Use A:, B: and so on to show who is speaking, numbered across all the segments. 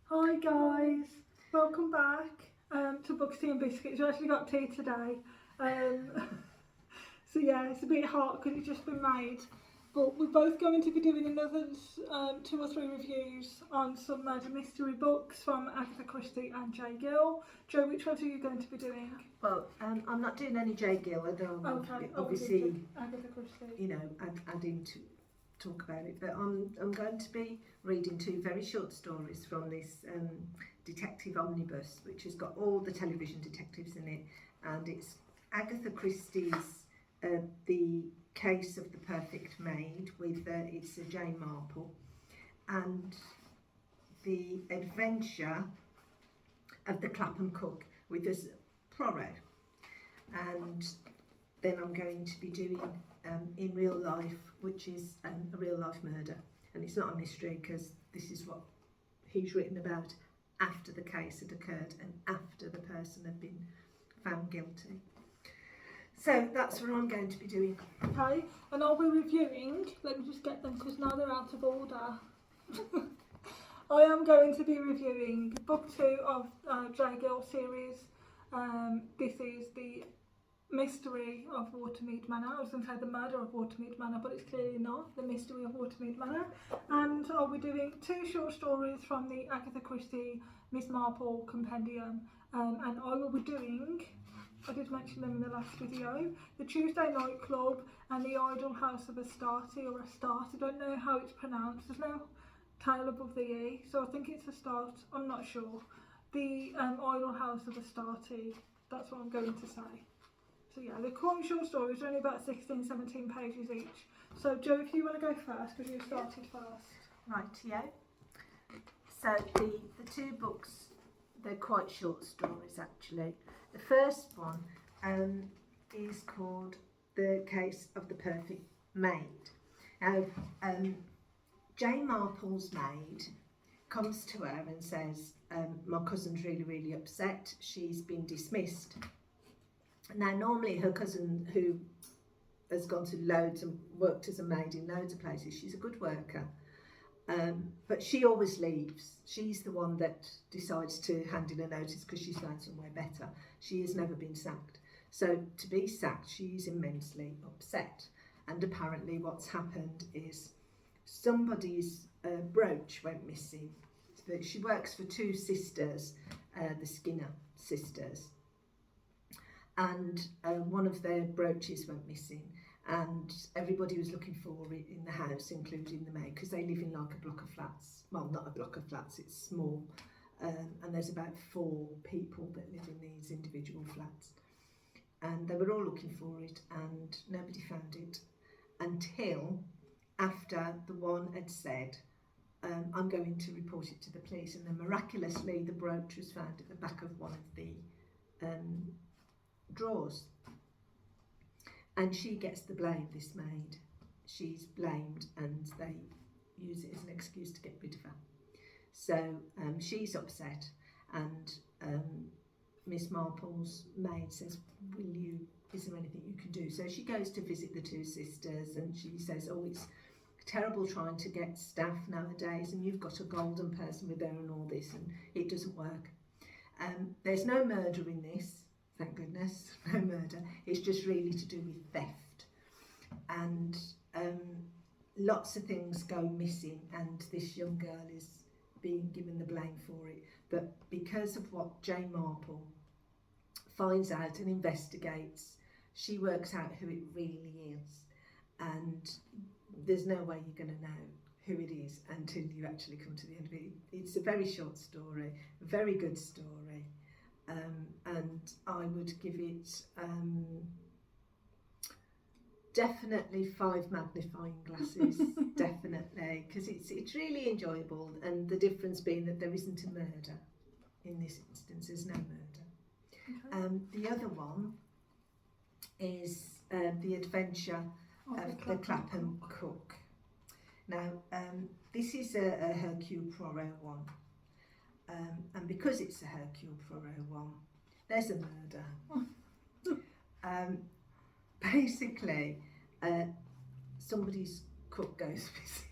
A: Hi guys, welcome back to Books, Tea and Biscuits. We actually got tea today. Um, so yeah, it's a bit hot because it's just been made. But we're both going to be doing another 2 or 3 reviews on some murder mystery books from Agatha Christie and Gill. Joe, which ones are you going to be doing?
B: Well, I'm not doing any Gill, although
A: Okay,
B: obviously,
A: Agatha Christie.
B: you know, adding to talk about it. But I'm going to be reading 2 very short stories from this detective omnibus, which has got all the television detectives in it, and it's Agatha Christie's The Case of the Perfect Maid with it's Jane Marple, and The Adventure of the Clapham Cook with this Poirot. And then I'm going to be doing In Real Life, which is a real life murder, and it's not a mystery because this is what he's written about after the case had occurred and after the person had been found guilty. So that's what I'm going to be doing.
A: Okay, and I'll be reviewing, let me just get them because now they're out of order. I am going to be reviewing book 2 of Gill series. This is the mystery of Watermead Manor. I was going to say the murder of Watermead Manor, but it's clearly not. The mystery of Watermead Manor. And I'll be doing 2 short stories from the Agatha Christie Miss Marple compendium. And I will be doing, I did mention them in the last video, the Tuesday Night Club and the Idle House of Astarte or Astarte. I don't know how it's pronounced. There's no tail above the E, so I think it's Astarte. I'm not sure. The Idle House of Astarte. That's what I'm going to say. So yeah, the quite short stories are only about 16-17 pages each. So Joe, if you want to go first, because you started first.
B: Right, yeah. So the 2 books, they're quite short stories actually. The first one is called The Case of the Perfect Maid. Now, Jane Marple's maid comes to her and says, my cousin's really upset, she's been dismissed. Now, normally her cousin, who has gone to loads and worked as a maid in loads of places, she's a good worker, but she always leaves. She's the one that decides to hand in a notice because she's found somewhere better. She has never been sacked. So to be sacked, she's immensely upset. And apparently what's happened is somebody's brooch went missing. She works for 2 sisters, the Skinner sisters, and one of their brooches went missing, and everybody was looking for it in the house, including the maid, because they live in like a block of flats. Well, not a block of flats, it's small, and there's about 4 people that live in these individual flats, and they were all looking for it and nobody found it until after the one had said, I'm going to report it to the police, and then miraculously the brooch was found at the back of one of the drawers, and she gets the blame, this maid. She's blamed and they use it as an excuse to get rid of her. So she's upset, and Miss Marple's maid says, is there anything you can do? So she goes to visit the 2 sisters and she says, oh, it's terrible trying to get staff nowadays, and you've got a golden person with her and all this, and it doesn't work. There's no murder in this, thank goodness, no murder. It's just really to do with theft, and lots of things go missing, and this young girl is being given the blame for it. But because of what Jane Marple finds out and investigates, she works out who it really is, and there's no way you're going to know who it is until you actually come to the end of it. It's a very short story, a very good story, and I would give it definitely 5 magnifying glasses, definitely, because it's really enjoyable, and the difference being that there isn't a murder in this instance. There's no murder. Okay. The other one is The Adventure of the Clapham Cook. Now, this is a Hercule Poirot one, and because it's a Hercule Poirot one, there's a murder. Basically, somebody's cook goes missing.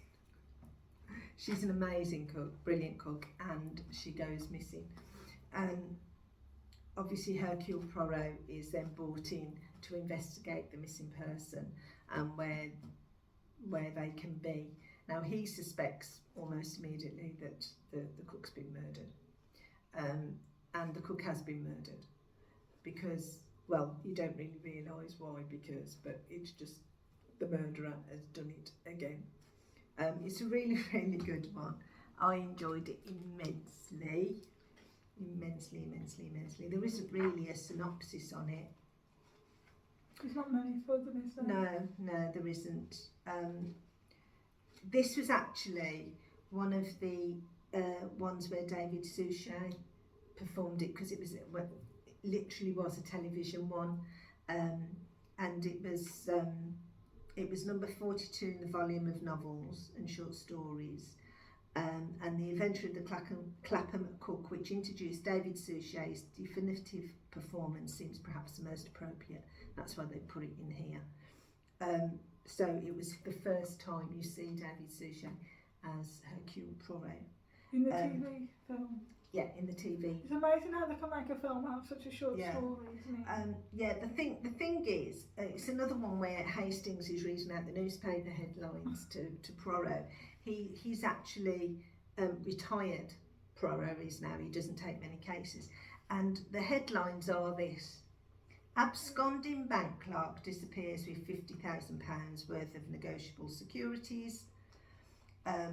B: She's an amazing cook, brilliant cook, and she goes missing. And obviously Hercule Poirot is then brought in to investigate the missing person and where they can be. Now he suspects almost immediately that the cook's been murdered, and the cook has been murdered because, well, you don't really realise why, but it's just the murderer has done it again. It's a really, really good one. I enjoyed it immensely. There isn't really a synopsis on it.
A: There's not many for them, is there?
B: No, there isn't. This was actually one of the ones where David Suchet performed it, because it literally was a television one, and it was number 42 in the volume of novels and short stories. And the adventure of the Clapham cook, which introduced David Suchet's definitive performance, seems perhaps the most appropriate. That's why they put it in here. So it was the first time you see David Suchet as Hercule Poirot.
A: In the TV film?
B: Yeah, in the TV.
A: It's amazing how they can make a film out of such a short story, isn't it?
B: Yeah, the thing is, it's another one where Hastings is reading out the newspaper headlines to Poirot. He's actually retired. Poirot is now. He doesn't take many cases. And the headlines are this: absconding bank clerk disappears with £50,000 worth of negotiable securities.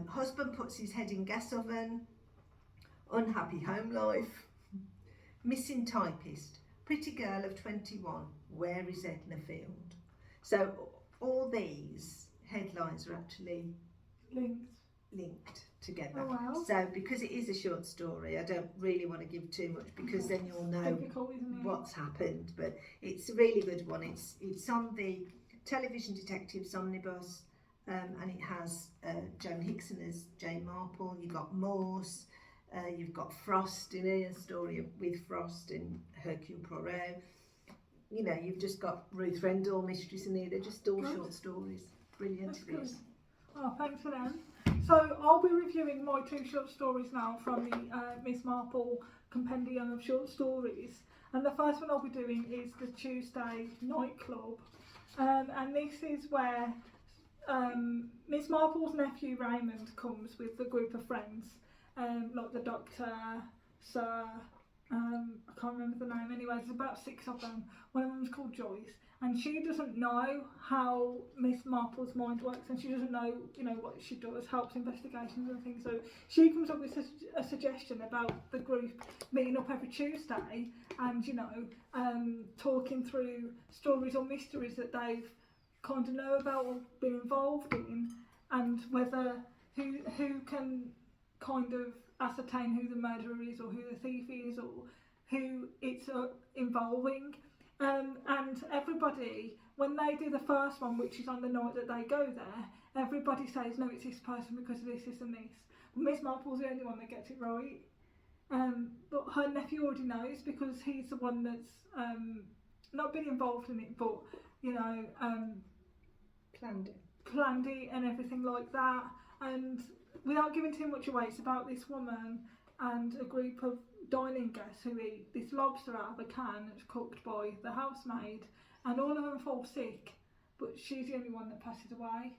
B: Husband puts his head in gas oven. Unhappy home life. Missing typist. Pretty girl of 21. Where is Edna Field? So all these headlines are actually linked together.
A: Oh, wow.
B: So because it is a short story, I don't really want to give too much, because then you'll know what's happened. But it's a really good one. It's on the Television Detectives Omnibus, and it has Joan Hickson as Jane Marple. You've got Morse. You've got Frost in here, a story with Frost and Hercule Poirot. You know, you've just got Ruth Rendell mysteries in here. They're just all short stories. Brilliant.
A: Oh, thanks for them. So I'll be reviewing my 2 short stories now from the Miss Marple Compendium of Short Stories. And the first one I'll be doing is the Tuesday Nightclub. And this is where Miss Marple's nephew Raymond comes with a group of friends. Like the Doctor, Sir, I can't remember the name. Anyway, there's about 6 of them. One of them's called Joyce, and she doesn't know how Miss Marple's mind works, and she doesn't know, what she does, helps investigations and things. So she comes up with a suggestion about the group meeting up every Tuesday and talking through stories or mysteries that they've kind of know about or been involved in, and whether who can kind of ascertain who the murderer is, or who the thief is, or who it's involving. And everybody, when they do the first one, which is on the night that they go there, everybody says, no, it's this person because of this, and this. But Miss Marple's the only one that gets it right. But her nephew already knows, because he's the one that's not been involved in it, but, planned it and everything like that. And without giving too much away, it's about this woman and a group of dining guests who eat this lobster out of a can that's cooked by the housemaid, and all of them fall sick, but she's the only one that passes away.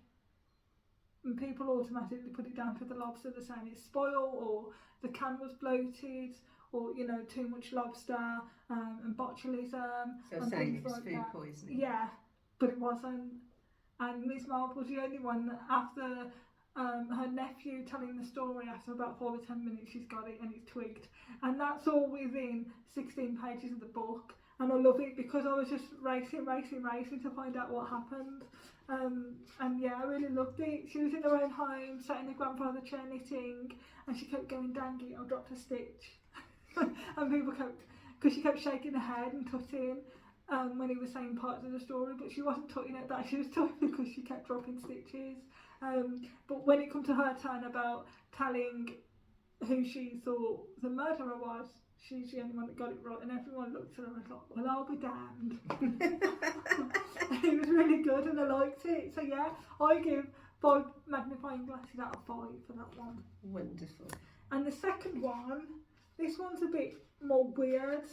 A: And people automatically put it down to the lobster. They're saying it's spoiled, or the can was bloated, or too much lobster, and botulism.
B: So
A: and
B: saying it was
A: like
B: food
A: that.
B: poisoning.
A: Yeah, but it wasn't. And Miss Marple's the only one that, after her nephew telling the story, after about 4 or 10 minutes, she's got it and it's twigged. And that's all within 16 pages of the book. And I love it because I was just racing to find out what happened. And yeah, I really loved it. She was in her own home, sat in the grandfather chair knitting, and she kept going, "Dangy, I dropped a stitch." And people because she kept shaking her head and tutting when he was saying parts of the story, but she wasn't tutting at that, she was tutting because she kept dropping stitches. But when it come to her turn about telling who she thought the murderer was, she's the only one that got it right, and everyone looked at her and thought, well, I'll be damned. It was really good and I liked it. So yeah, I give 5 magnifying glasses out of 5 for that one.
B: Wonderful.
A: And the second one, this one's a bit more weird.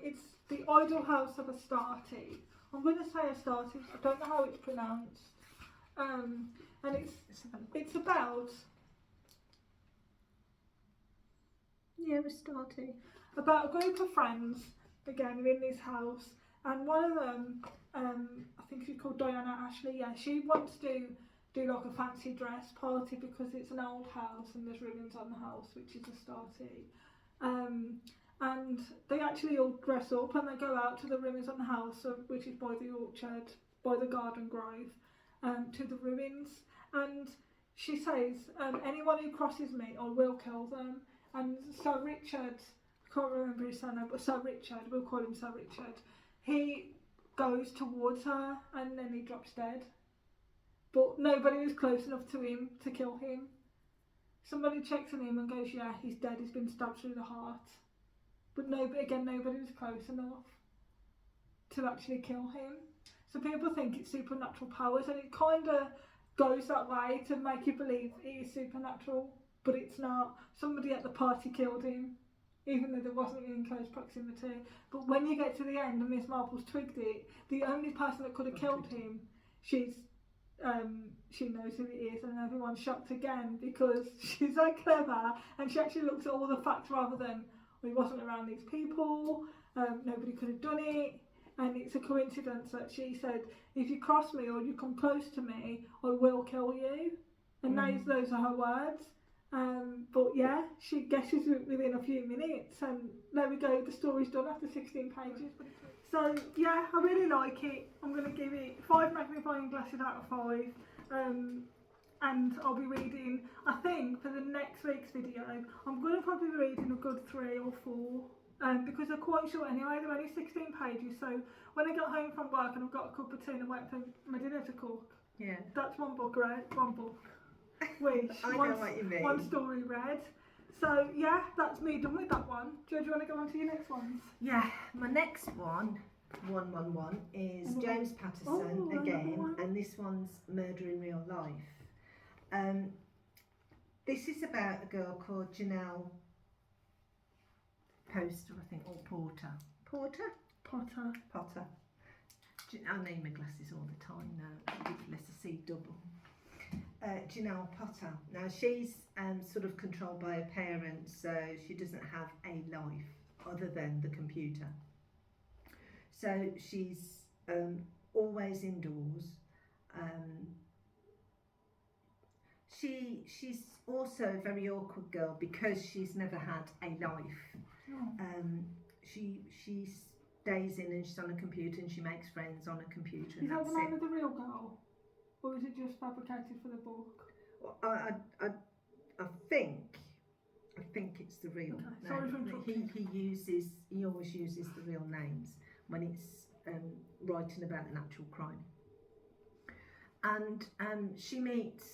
A: It's The Idle House of Astarte. I'm going to say Astarte, I don't know how it's pronounced. And it's about...
B: Yeah, Astarte.
A: About a group of friends, again, are in this house. And one of them, I think she's called Diana Ashley, yeah, she wants to do like a fancy dress party because it's an old house and there's ruins on the house, which is Astarte. And they actually all dress up and they go out to the ruins on the house, which is by the orchard, by the garden grove, to the ruins. And she says, anyone who crosses me, I will kill them. And Sir Richard, I can't remember his surname, but Sir Richard, we'll call him Sir Richard, he goes towards her and then he drops dead. But nobody was close enough to him to kill him. Somebody checks on him and goes, yeah, he's dead, he's been stabbed through the heart. But nobody was close enough to actually kill him. So people think it's supernatural powers, and it kind of goes that way to make you believe it is supernatural, but it's not. Somebody at the party killed him, even though there wasn't in close proximity. But when you get to the end and Miss Marple's twigged it, the only person that could have killed him, she knows who it is, and everyone's shocked again because she's so clever and she actually looks at all the facts rather than, we wasn't around these people, nobody could have done it, and it's a coincidence that she said, if you cross me or you come close to me, I will kill you. And those are her words. But yeah, she guesses within a few minutes, and there we go, the story's done after 16 pages. So yeah, I really like it. I'm going to give it 5 magnifying glasses out of 5. And I'll be reading, I think for the next week's video, I'm going to probably be reading a good 3 or 4, because they're quite short anyway, they're only 16 pages, so when I get home from work and I've got a cup of tea and I wait for my dinner to cook,
B: yeah,
A: that's one book read, one book, which,
B: I know what you mean.
A: one story read. So yeah, that's me done with that one. Do you want to go on to your next ones?
B: Yeah, my next one, 111, is James Patterson again, and this one's Murder in Real Life. This is about a girl called Janelle Poster, I think, or Potter. Potter? Potter. I need my glasses all the time now. Ridiculous, I see double. Janelle Potter. Now she's sort of controlled by her parents, so she doesn't have a life other than the computer. So she's always indoors. She's also a very awkward girl because she's never had a life. She stays in and she's on a computer and she makes friends on a computer.
A: Is that the name of the real girl, or is it just fabricated for the book?
B: Well, I think it's the real name.
A: Sorry for interrupting.
B: He always uses the real names when it's writing about an actual crime. And she meets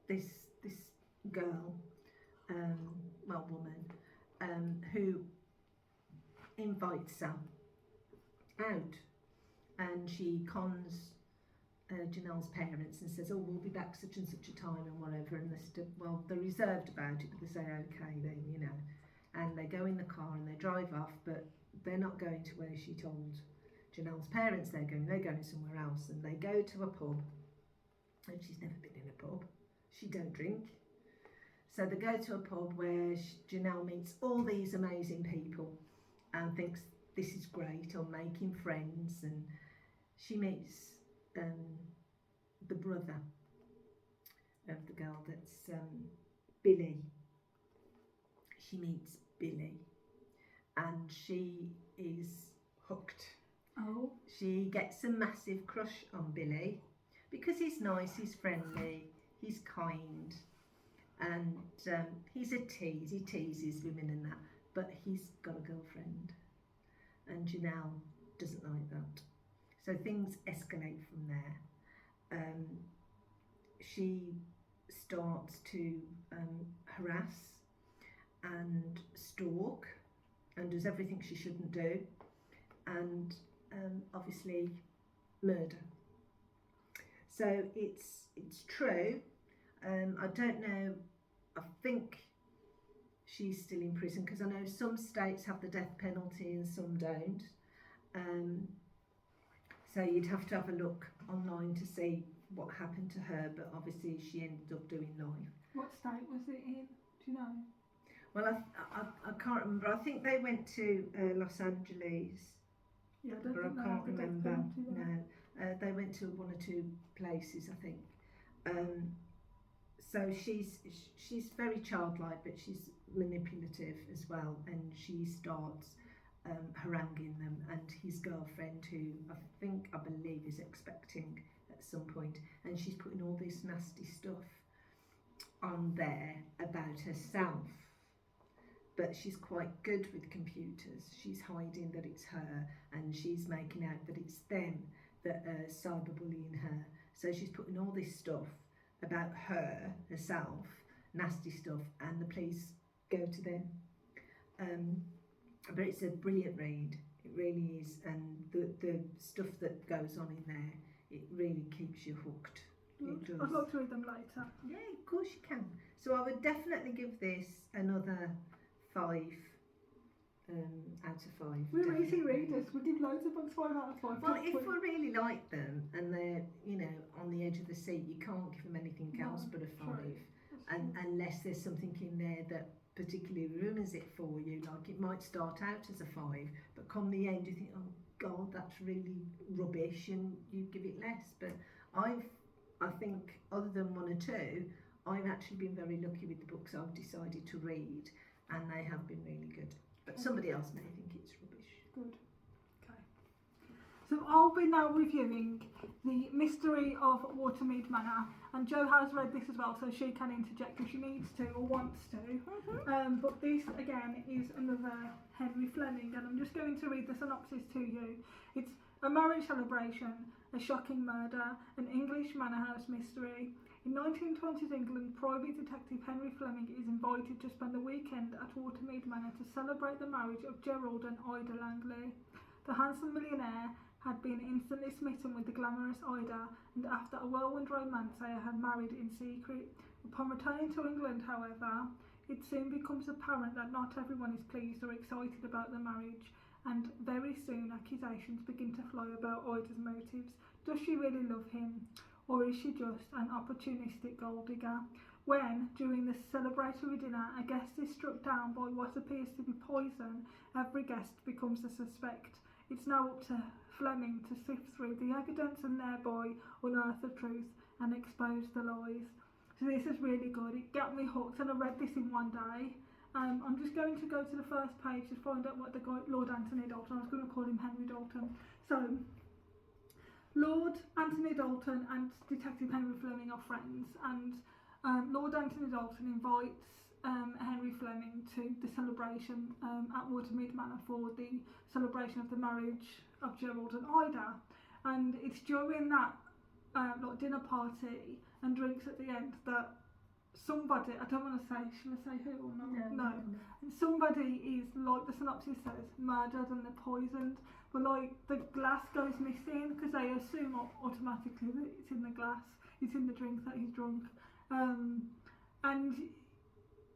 B: this girl, woman, who invites her out, and she cons Janelle's parents and says, oh, we'll be back such and such a time and whatever, and they're reserved about it, but they say okay then, you know, and they go in the car and they drive off, but they're not going to where she told Janelle's parents they're going somewhere else, and they go to a pub, and she's never been in a pub, she don't drink, so they go to a pub where Janelle meets all these amazing people and thinks this is great, I'm making friends, and she meets the brother of the girl, that's Billy. She meets Billy and she is hooked.
A: Oh.
B: She gets a massive crush on Billy because he's nice, he's friendly, he's kind, and he's a tease, he teases women and that, but he's got a girlfriend and Janelle doesn't like that. So things escalate from there. She starts to harass and stalk and does everything she shouldn't do, and obviously murder. So it's true. I don't know. I think she's still in prison because I know some states have the death penalty and some don't. So you'd have to have a look online to see what happened to her, but obviously she ended up doing life.
A: What state was it in? Do you know?
B: Well, I can't remember. I think they went to Los Angeles.
A: Yeah, I don't
B: but
A: think
B: I
A: they have
B: can't
A: the death
B: remember.
A: penalty there.
B: No, they went to one or two places, I think. So she's very childlike, but she's manipulative as well, and she starts haranguing them and his girlfriend, who I believe is expecting at some point, and she's putting all this nasty stuff on there about herself. But she's quite good with computers. She's hiding that it's her, and she's making out that it's them that are cyberbullying her. So she's putting all this stuff about her, herself, nasty stuff, and the police go to them. But it's a brilliant read. It really is, and the stuff that goes on in there, it really keeps you hooked. It does.
A: I'd like to read them later.
B: Yeah, of course you can. So I would definitely give this another 5 out of 5.
A: We're
B: definitely.
A: easy readers. We give loads of books 5 out of 5.
B: Well, if we really like them and they're, on the edge of the seat, you can't give them anything else but a 5. And unless there's something in there that particularly ruins it for you, like it might start out as a 5, but come the end you think, oh God, that's really rubbish, and you give it less. But I think other than 1 or 2, I've actually been very lucky with the books I've decided to read, and they have been really good. But somebody else may think it's rubbish.
A: Good. Okay. So I'll be now reviewing The Mystery of Watermead Manor, and Jo has read this as well, so she can interject if she needs to or wants to. But this again is another Henry Fleming, and I'm just going to read the synopsis to you. It's a marriage celebration, a shocking murder, an English manor house mystery. In 1920s England, private detective Henry Fleming is invited to spend the weekend at Watermead Manor to celebrate the marriage of Gerald and Ida Langley. The handsome millionaire had been instantly smitten with the glamorous Ida, and after a whirlwind romance they had married in secret. Upon returning to England, however, it soon becomes apparent that not everyone is pleased or excited about the marriage, and very soon accusations begin to fly about Ida's motives. Does she really love him? Or is she just an opportunistic gold digger? When, during the celebratory dinner, a guest is struck down by what appears to be poison, every guest becomes a suspect. It's now up to Fleming to sift through the evidence and thereby unearth the truth and expose the lies. So this is really good. It got me hooked, and I read this in one day. I'm just going to go to the first page to find out what the guy, Lord Anthony Dalton, I was going to call him Henry Dalton. So, Lord Anthony Dalton and Detective Henry Fleming are friends, and Lord Anthony Dalton invites Henry Fleming to the celebration at Watermead Manor for the celebration of the marriage of Gerald and Ida. And it's during that dinner party and drinks at the end that somebody, I don't want to say, shall I say who or not? No. And somebody is, like the synopsis says, murdered and they're poisoned. But like the glass goes missing because they assume automatically that it's in the glass, it's in the drink that he's drunk. And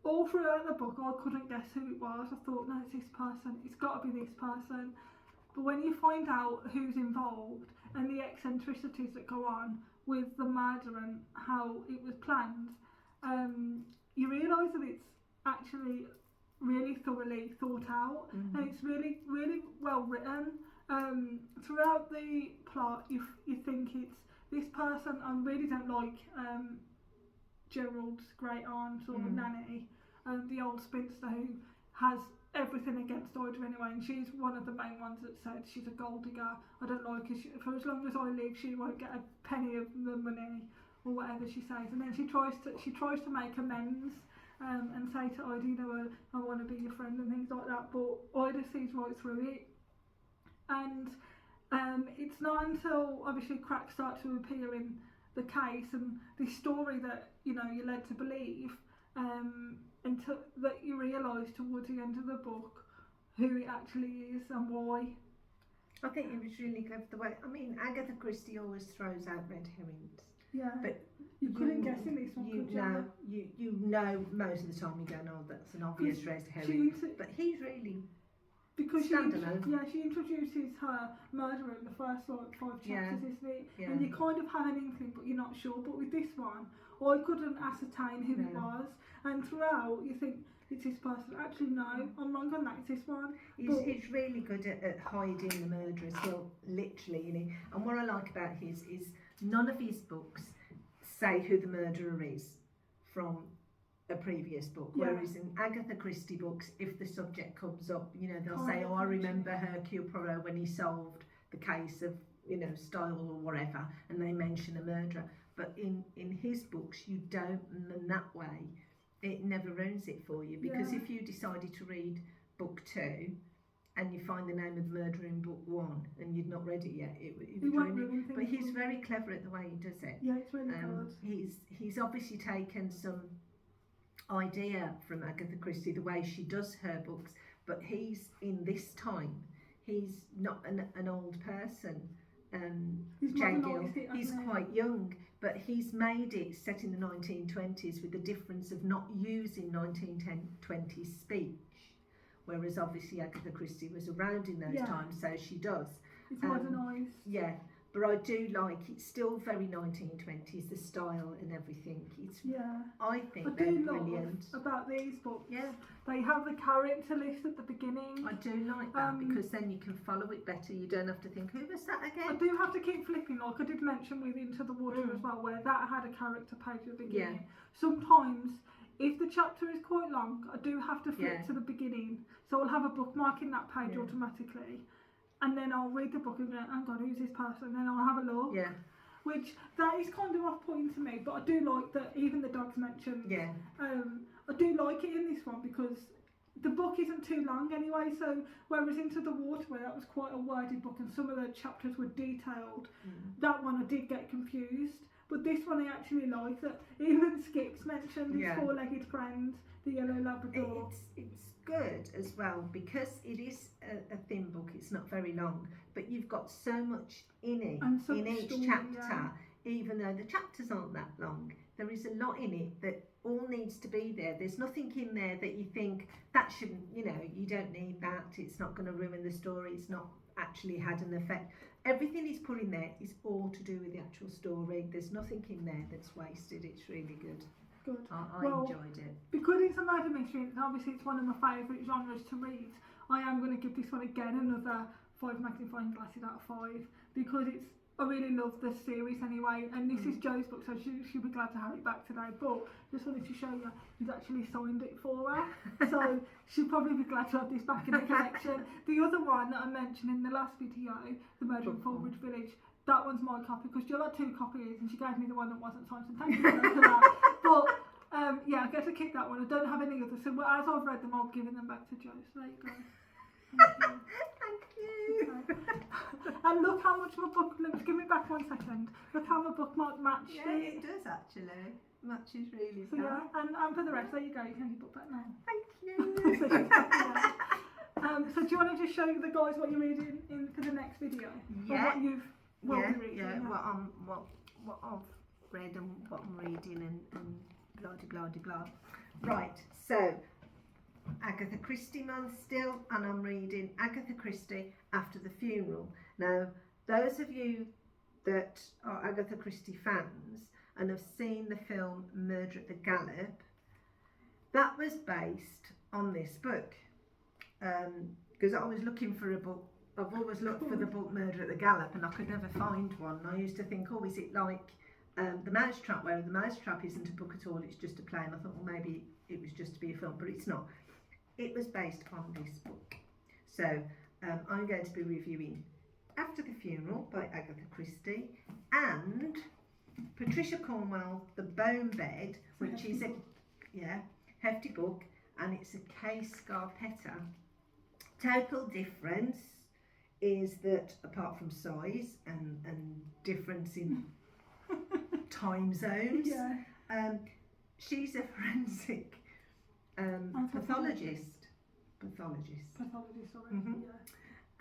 A: all throughout the book I couldn't guess who it was. I thought, no, it's this person, it's got to be this person. But when you find out who's involved and the eccentricities that go on with the murder and how it was planned, you realise that it's actually really thoroughly thought out, and it's really, really well written. Throughout the plot, you think it's this person. I really don't like Gerald's great aunt or nanny, the old spinster who has everything against Ida anyway, and she's one of the main ones that said she's a gold digger. I don't like her. For as long as I live, she won't get a penny of the money or whatever she says. And then she tries to make amends and say to Ida, you know, I want to be your friend and things like that. But Ida sees right through it, and it's not until obviously cracks start to appear in the case and the story that you're led to believe, until that you realise towards the end of the book who it actually is and why.
B: I think it was really clever the way, Agatha Christie always throws out red herrings.
A: Yeah.
B: But
A: you couldn't guess in this one,
B: you
A: could
B: know, you know most of the time you go, no, that's an obvious red herring. But he's really
A: because
B: standalone.
A: she introduces her murderer in the first like 5 chapters, isn't it?
B: Yeah.
A: And you kind of have an inkling, but you're not sure. But with this one, I couldn't ascertain who it was, and throughout you think it's this person. Actually, no, I'm wrong on that. It's this one.
B: He's really good at hiding the murderers. Well, literally, you know. And what I like about his is none of his books say who the murderer is from a previous book, whereas in Agatha Christie books, if the subject comes up, you know, they'll say, oh, I remember Hercule Poirot when he solved the case of, you know, Style or whatever, and they mention a murderer. But in his books, you don't, and that way it never ruins it for you, because if you decided to read book 2 and you find the name of the murderer in book 1 and you'd not read it yet, it would ruin it. But he's very clever at the way he does it.
A: Yeah, it's really good.
B: He's obviously taken some idea from Agatha Christie, the way she does her books, but he's in this time, he's not an old person. Gill, he's quite young, but he's made it set in the 1920s with the difference of not using 1920s speech, whereas obviously Agatha Christie was around in those times, so she does.
A: It's modernised.
B: Yeah, but I do like, it's still very 1920s, the style and everything. It's, I think they're brilliant.
A: About these books, they have the character list at the beginning.
B: I do like that, because then you can follow it better. You don't have to think, who was that again?
A: I do have to keep flipping, like I did mention with Into the Water as well, where that had a character page at the beginning. Sometimes, if the chapter is quite long, I do have to flip to the beginning, so I'll have a bookmark in that page automatically. And then I'll read the book and go, oh God, who's this person? And then I'll have a look. Yeah. Which, that is kind of off-putting to me, but I do like that even the dog's mentioned. Yeah. I do like it in this one because the book isn't too long anyway, so whereas Into the Water, where that was quite a worded book and some of the chapters were detailed, that one I did get confused. But this one I actually like that even Skip's mentioned his four-legged friend, the yellow Labrador.
B: It's good as well because it is a thin book, it's not very long, but you've got so much in it, in each chapter, even though the chapters aren't that long. There is a lot in it that all needs to be there. There's nothing in there that you think, that shouldn't, you know, you don't need that, it's not going to ruin the story, it's not actually had an effect. Everything he's put in there is all to do with the actual story. There's nothing in there that's wasted. It's really good.
A: Good.
B: I enjoyed it.
A: Because it's a murder mystery, and obviously it's one of my favourite genres to read, I am going to give this one again another 5 magnifying glasses out of 5 because I really love the series anyway, and this is Jo's book, so she'll be glad to have it back today. But just wanted to show you, he's actually signed it for her, so she'll probably be glad to have this back in the collection. The other one that I mentioned in the last video, The Murder in Fulbridge Village, that one's my copy because Jill had 2 copies and she gave me the one that wasn't signed, so thank you for that. But yeah, I get to keep that one. I don't have any others, so as I've read them, I've given them back to Jo. So there you go.
B: Thank you.
A: Okay. And look how much my book looks. Give me back 1 second. Look how my bookmark matched it.
B: It does actually. Matches really.
A: So yeah, and for the rest, there you go. You can have your book back now.
B: Thank you.
A: So do you want to just show the guys what you're reading in for the next video?
B: Yeah.
A: Or what you've be reading?
B: Yeah. What I've read and what I'm reading and blah blah blah blah. Right. So Agatha Christie month still, and I'm reading Agatha Christie After the Funeral. Now, those of you that are Agatha Christie fans and have seen the film Murder at the Gallop, that was based on this book. Because I was looking for a book, I've always looked for the book Murder at the Gallop and I could never find one. I used to think, oh, is it like The Mousetrap, where The Mousetrap isn't a book at all, it's just a play, and I thought, well, maybe it was just to be a film, but it's not. It was based on this book. So I'm going to be reviewing After the Funeral by Agatha Christie and Patricia Cornwell, The Bone Bed, which is a hefty book, and it's a case scarpetta. Total difference is that apart from size and difference in time zones, she's a forensic pathologist,
A: sorry.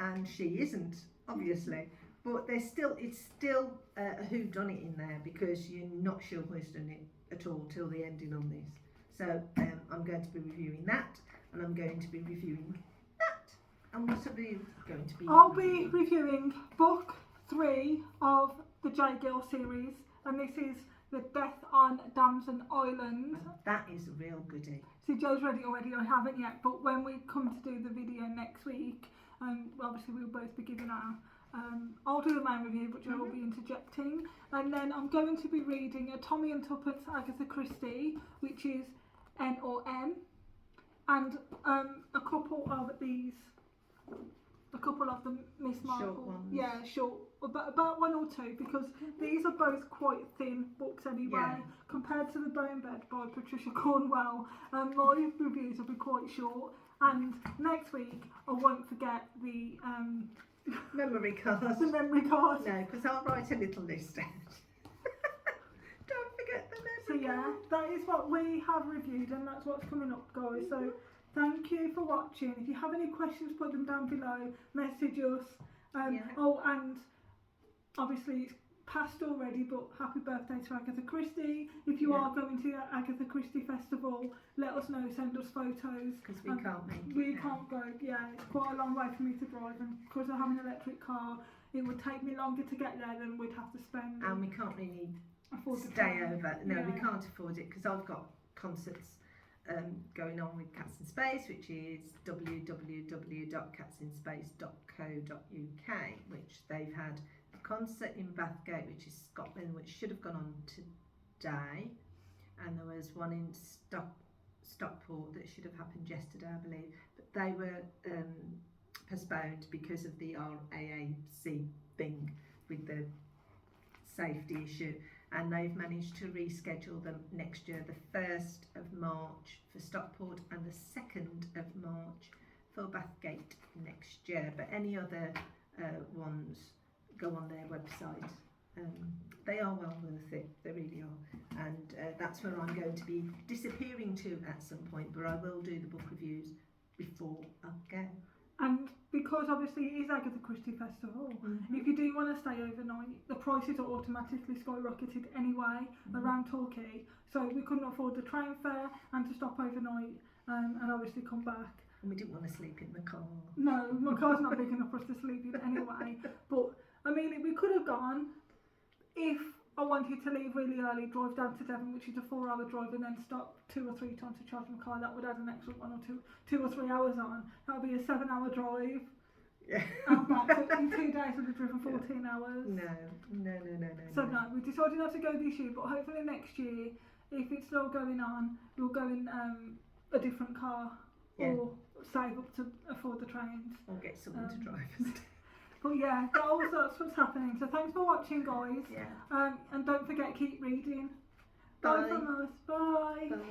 B: and she isn't, obviously, But it's still a whodunit in there because you're not sure who's done it at all till the ending on this. So I'm going to be reviewing that, and I'm going to be reviewing that. And what are we going to be?
A: I'll be reviewing book 3 of the Gill series, and this is The Death on Damson Island.
B: That is a real goodie.
A: See, Joe's read it already, I haven't yet, but when we come to do the video next week, obviously we'll both be giving our I'll do the main review, but Joe will be interjecting. And then I'm going to be reading a Tommy and Tuppence Agatha Christie, which is N or M, and a couple of the Miss Marple.
B: Short ones.
A: Yeah, short, about one or two, because these are both quite thin books anyway, compared to The Bone Bed by Patricia Cornwell. My reviews will be quite short, and next week I won't forget the
B: memory card.
A: The memory card.
B: No, because I'll write a little list out. Don't forget the memory card.
A: So that is what we have reviewed, and that's what's coming up, guys. So thank you for watching. If you have any questions, put them down below. Message us. Oh, and obviously it's passed already, but happy birthday to Agatha Christie. If you are going to the Agatha Christie Festival, let us know, send us photos.
B: Because we can't make it.
A: We can't go, it's quite a long way for me to drive, and because I have an electric car, it would take me longer to get there than we'd have to spend.
B: And we can't really
A: afford
B: stay over. No, we can't afford it, because I've got concerts going on with Cats in Space, which is www.catsinspace.co.uk, which they've had a concert in Bathgate, which is Scotland, which should have gone on today, and there was one in Stockport that should have happened yesterday, I believe, but they were postponed because of the RAAC thing with the safety issue, and they've managed to reschedule them next year, the 1st of March for Stockport and the 2nd of March for Bathgate next year. But any other ones, go on their website. They are well worth it, they really are. And that's where I'm going to be disappearing to at some point, but I will do the book reviews before I go.
A: And because obviously it is Agatha Christie Festival, if you do want to stay overnight, the prices are automatically skyrocketed anyway around Torquay. So we couldn't afford the train fare and to stop overnight and obviously come back.
B: And we didn't want to sleep in the car.
A: No, my car's not big enough for us to sleep in anyway. But I mean, we could have gone if I wanted to leave really early, drive down to Devon, which is a 4-hour drive, and then stop 2 or 3 times to charge my car. That would add an extra 1 or 2 or 3 hours on. That would be a 7-hour drive.
B: Yeah.
A: And back. So in 2 days I'd have driven 14 hours.
B: No.
A: So no, we decided not to go this year, but hopefully next year, if it's still going on, we'll go in a different car or save up to afford the trains.
B: Or get someone to drive us.
A: But yeah, that's what's happening. So thanks for watching, guys.
B: Yeah.
A: And don't forget, keep reading.
B: Bye.
A: Bye from us. Bye.
B: Bye.